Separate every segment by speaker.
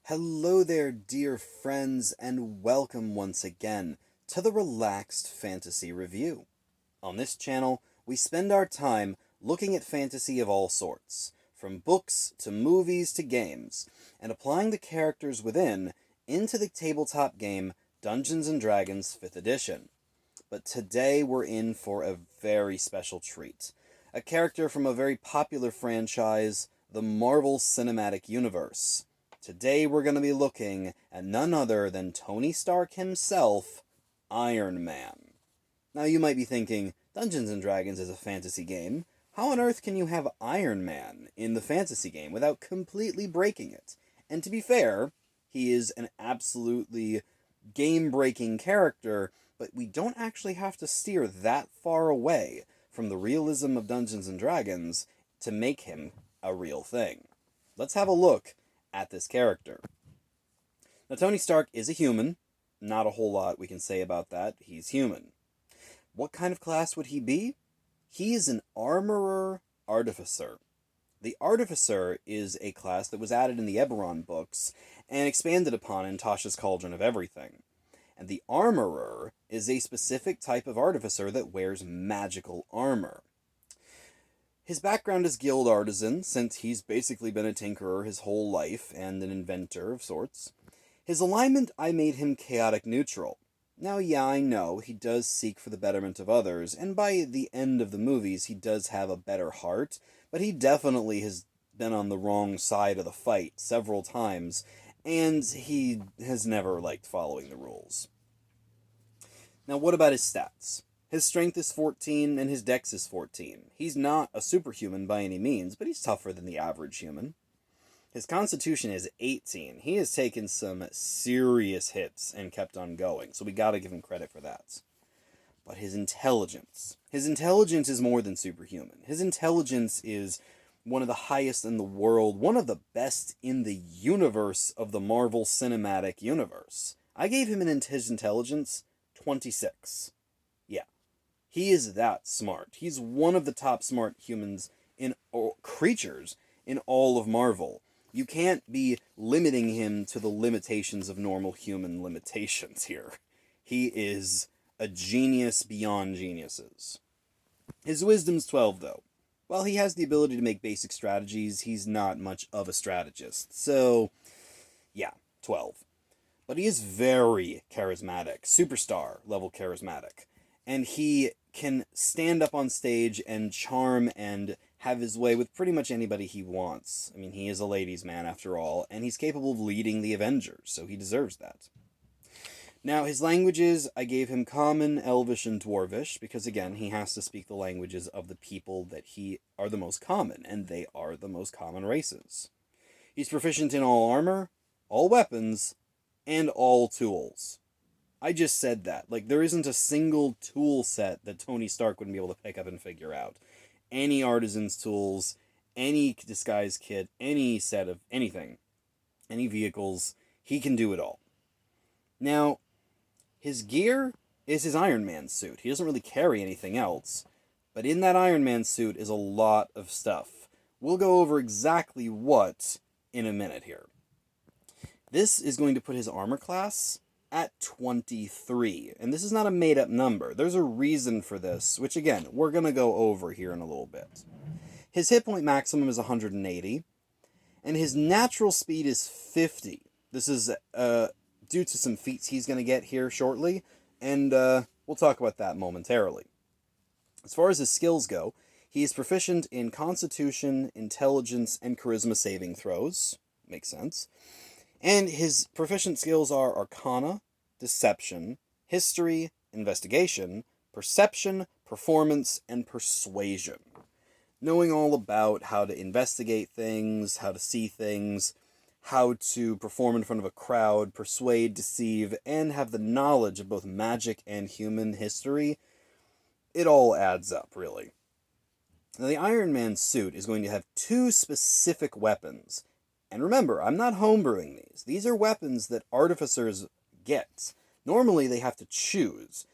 Speaker 1: Hello there, dear friends, and welcome once again to the Relaxed Fantasy Review. On this channel, we spend our time looking at fantasy of all sorts, from books to movies to games, and applying the characters within into the tabletop game Dungeons & Dragons 5th Edition. But today we're in for a very special treat. A character from a very popular franchise, the Marvel Cinematic Universe. Today we're going to be looking at none other than Tony Stark himself, Iron Man. Now you might be thinking, Dungeons & Dragons is a fantasy game. How on earth can you have Iron Man in the fantasy game without completely breaking it? And to be fair, he is an absolutely game-breaking character, but we don't actually have to steer that far away from the realism of Dungeons & Dragons to make him a real thing. Let's have a look at this character. Now, Tony Stark is a human. Not a whole lot we can say about that. He's human. What kind of class would he be? He is an Armorer Artificer. The Artificer is a class that was added in the Eberron books and expanded upon in Tasha's Cauldron of Everything. And the Armorer is a specific type of Artificer that wears magical armor. His background is guild artisan, since he's basically been a tinkerer his whole life and an inventor of sorts. His alignment, I made him chaotic neutral. Now, yeah, I know, he does seek for the betterment of others, and by the end of the movies he does have a better heart, but he definitely has been on the wrong side of the fight several times, and he has never liked following the rules. Now, what about his stats? His strength is 14 and his dex is 14. He's not a superhuman by any means, but he's tougher than the average human. His constitution is 18. He has taken some serious hits and kept on going, so we gotta give him credit for that. But his intelligence is more than superhuman. His intelligence is one of the highest in the world, one of the best in the universe of the Marvel Cinematic Universe. I gave him his intelligence 26. Yeah. He is that smart. He's one of the top smart humans or creatures in all of Marvel. You can't be limiting him to the limitations of normal human limitations here. He is a genius beyond geniuses. His wisdom's 12, though. While he has the ability to make basic strategies, he's not much of a strategist. So, yeah, 12. But he is very charismatic, superstar level charismatic. And he can stand up on stage and charm and have his way with pretty much anybody he wants. I mean, he is a ladies' man after all, and he's capable of leading the Avengers, so he deserves that. Now, his languages, I gave him Common, Elvish, and Dwarvish, because again, he has to speak the languages of the people that are the most common, and they are the most common races. He's proficient in all armor, all weapons, and all tools. I just said that. Like, there isn't a single tool set that Tony Stark wouldn't be able to pick up and figure out. Any artisan's tools, any disguise kit, any set of anything, any vehicles, he can do it all. Now, his gear is his Iron Man suit. He doesn't really carry anything else, but in that Iron Man suit is a lot of stuff. We'll go over exactly what in a minute here. This is going to put his armor class at 23. And this is not a made-up number. There's a reason for this, which again, we're going to go over here in a little bit. His hit point maximum is 180, and his natural speed is 50. This is due to some feats he's going to get here shortly, and we'll talk about that momentarily. As far as his skills go, he is proficient in Constitution, Intelligence, and Charisma saving throws. Makes sense. And his proficient skills are Arcana, Deception, History, Investigation, Perception, Performance, and Persuasion. Knowing all about how to investigate things, how to see things, how to perform in front of a crowd, persuade, deceive, and have the knowledge of both magic and human history, it all adds up, really. Now, the Iron Man suit is going to have two specific weapons. And remember, I'm not homebrewing these. These are weapons that artificers get. Normally, they have to choose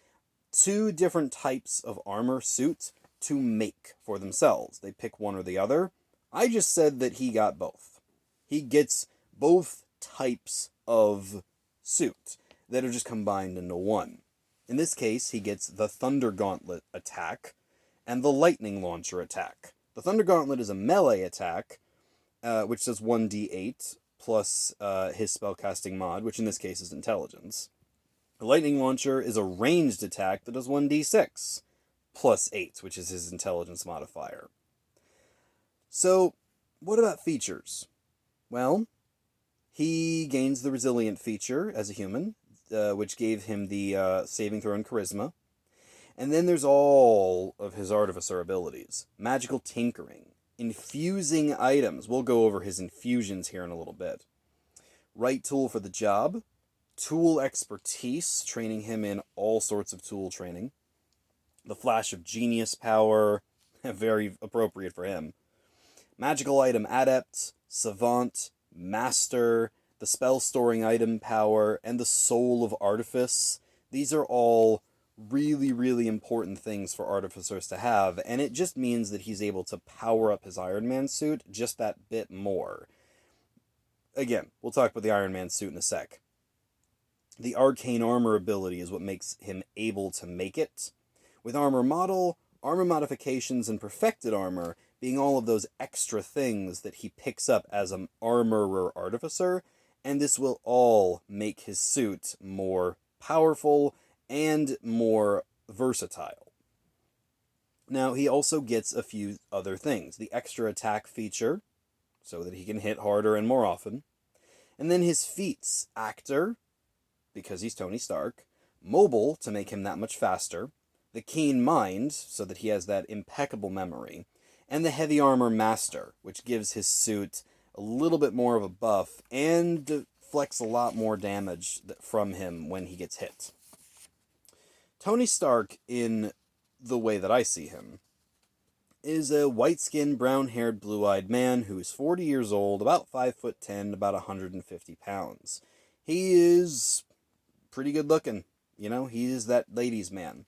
Speaker 1: two different types of armor suit to make for themselves. They pick one or the other. I just said that he got both. He gets both types of suit that are just combined into one. In this case, he gets the Thunder Gauntlet attack and the Lightning Launcher attack. The Thunder Gauntlet is a melee attack, which does 1d8 plus his spellcasting mod, which in this case is Intelligence. The Lightning Launcher is a ranged attack that does 1d6 plus 8, which is his Intelligence modifier. So, what about features? Well, he gains the Resilient feature as a human, which gave him the saving throw and charisma. And then there's all of his Artificer abilities. Magical Tinkering, infusing items. We'll go over his infusions here in a little bit. Right tool for the job. Tool expertise, training him in all sorts of tool training. The Flash of Genius power, very appropriate for him. Magical item adept, savant, master, the spell storing item power, and the soul of artifice. These are all really, really important things for artificers to have, and it just means that he's able to power up his Iron Man suit just that bit more. Again, we'll talk about the Iron Man suit in a sec. The Arcane Armor ability is what makes him able to make it. With Armor Model, Armor Modifications, and Perfected Armor being all of those extra things that he picks up as an Armorer Artificer, and this will all make his suit more powerful and more versatile. Now, he also gets a few other things. The extra attack feature, so that he can hit harder and more often. And then his feats, Actor, because he's Tony Stark. Mobile, to make him that much faster. The Keen Mind, so that he has that impeccable memory. And the Heavy Armor Master, which gives his suit a little bit more of a buff and deflects a lot more damage from him when he gets hit. Tony Stark, in the way that I see him, is a white-skinned, brown-haired, blue-eyed man who's 40 years old, about 5'10", about 150 pounds. He is pretty good looking. You know, he is that ladies' man.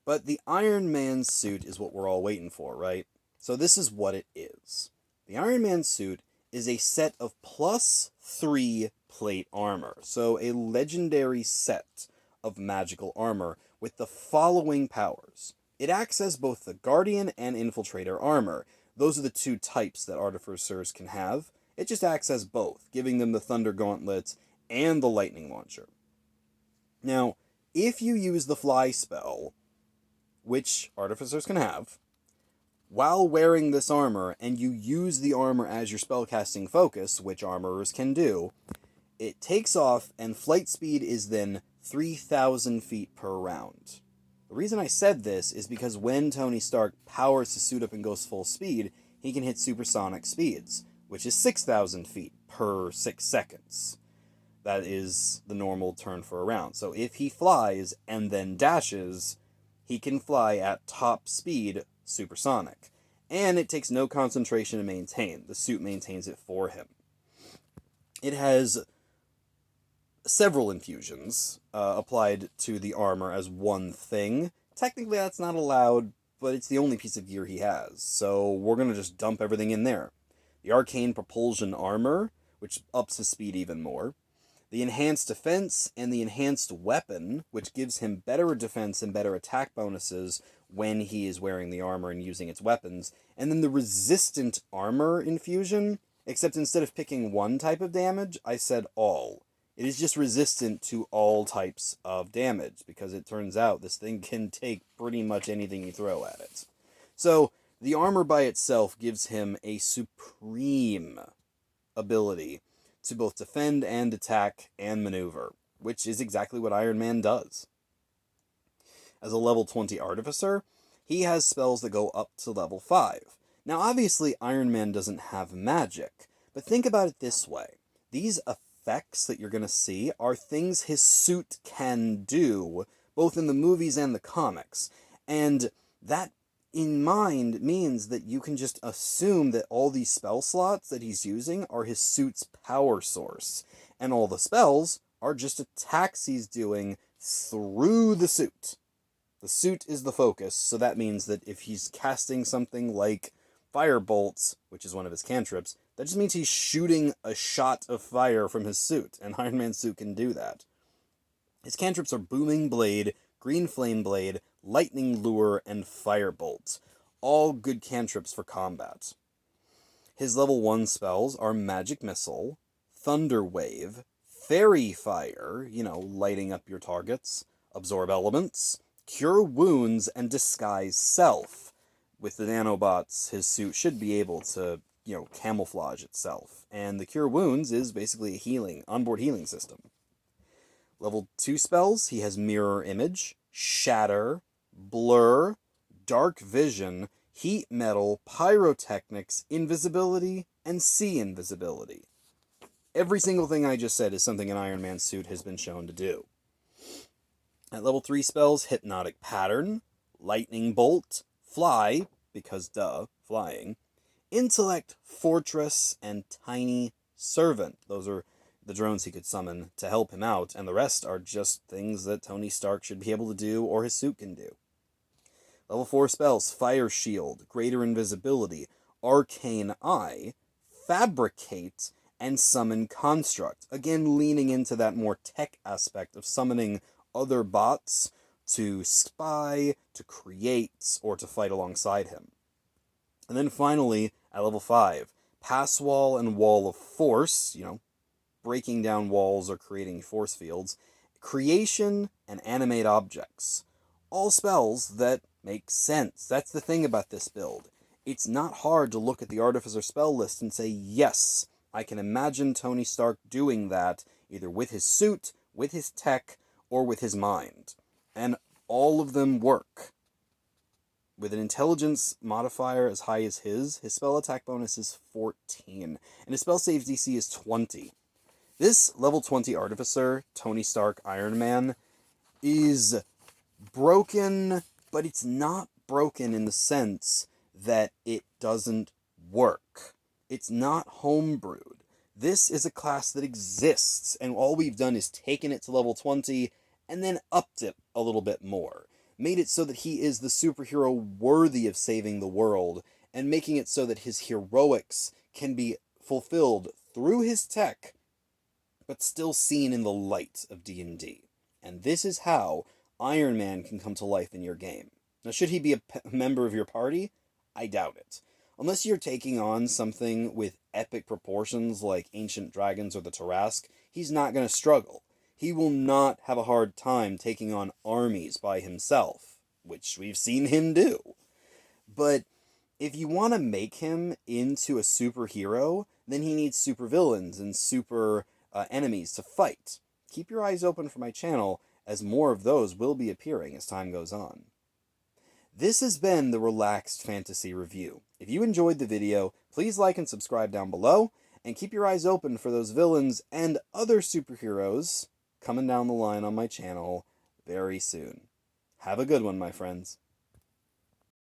Speaker 1: But the Iron Man suit is what we're all waiting for, right? So this is what it is. The Iron Man suit is a set of +3 plate armor. So a legendary set of magical armor with the following powers. It acts as both the Guardian and Infiltrator armor. Those are the two types that Artificers can have. It just acts as both, giving them the Thunder Gauntlet and the Lightning Launcher. Now, if you use the Fly spell, which Artificers can have, while wearing this armor, and you use the armor as your spellcasting focus, which Armorers can do, it takes off, and flight speed is then 3,000 feet per round. The reason I said this is because when Tony Stark powers his suit up and goes full speed, he can hit supersonic speeds, which is 6,000 feet per 6 seconds. That is the normal turn for a round. So if he flies and then dashes, he can fly at top speed supersonic. And it takes no concentration to maintain. The suit maintains it for him. It has several infusions applied to the armor as one thing. Technically that's not allowed, but it's the only piece of gear he has. So we're going to just dump everything in there. The Arcane Propulsion armor, which ups his speed even more. The Enhanced Defense and the Enhanced Weapon, which gives him better defense and better attack bonuses when he is wearing the armor and using its weapons. And then the Resistant Armor infusion, except instead of picking one type of damage, I said all. It is just resistant to all types of damage, because it turns out this thing can take pretty much anything you throw at it. So, the armor by itself gives him a supreme ability to both defend and attack and maneuver, which is exactly what Iron Man does. As a level 20 Artificer, he has spells that go up to level 5. Now obviously Iron Man doesn't have magic, but think about it this way. These effects that you're going to see are things his suit can do, both in the movies and the comics, and that in mind means that you can just assume that all these spell slots that he's using are his suit's power source, and all the spells are just attacks he's doing through the suit. The suit is the focus, so that means that if he's casting something like Fire Bolts, which is one of his cantrips, That just means he's shooting a shot of fire from his suit, and Iron Man's suit can do that. His cantrips are Booming Blade, Green Flame Blade, Lightning Lure, and Firebolt. All good cantrips for combat. His level 1 spells are Magic Missile, Thunder Wave, Fairy Fire, lighting up your targets, Absorb Elements, Cure Wounds, and Disguise Self. With the nanobots, his suit should be able to, camouflage itself. And the Cure Wounds is basically a onboard healing system. Level 2 spells, he has Mirror Image, Shatter, Blur, Dark Vision, Heat Metal, Pyrotechnics, Invisibility, and Sea Invisibility. Every single thing I just said is something an Iron Man suit has been shown to do. At level 3 spells, Hypnotic Pattern, Lightning Bolt, Fly, because flying, Intellect, Fortress, and Tiny Servant. Those are the drones he could summon to help him out, and the rest are just things that Tony Stark should be able to do or his suit can do. Level 4 spells, Fire Shield, Greater Invisibility, Arcane Eye, Fabricate, and Summon Construct. Again, leaning into that more tech aspect of summoning other bots to spy, to create, or to fight alongside him. And then finally, at level 5, Pass Wall and Wall of Force, breaking down walls or creating force fields, Creation, and Animate Objects. All spells that make sense. That's the thing about this build. It's not hard to look at the Artificer spell list and say, yes, I can imagine Tony Stark doing that, either with his suit, with his tech, or with his mind. And all of them work. With an intelligence modifier as high as his spell attack bonus is 14, and his spell save DC is 20. This level 20 Artificer, Tony Stark Iron Man, is broken, but it's not broken in the sense that it doesn't work. It's not homebrewed. This is a class that exists, and all we've done is taken it to level 20 and then upped it a little bit more. Made it so that he is the superhero worthy of saving the world, and making it so that his heroics can be fulfilled through his tech, but still seen in the light of D&D. And this is how Iron Man can come to life in your game. Now, should he be a member of your party? I doubt it. Unless you're taking on something with epic proportions like Ancient Dragons or the Tarrasque, he's not going to struggle. He will not have a hard time taking on armies by himself, which we've seen him do. But if you want to make him into a superhero, then he needs supervillains and super enemies to fight. Keep your eyes open for my channel, as more of those will be appearing as time goes on. This has been the Relaxed Fantasy Review. If you enjoyed the video, please like and subscribe down below, and keep your eyes open for those villains and other superheroes coming down the line on my channel very soon. Have a good one, my friends.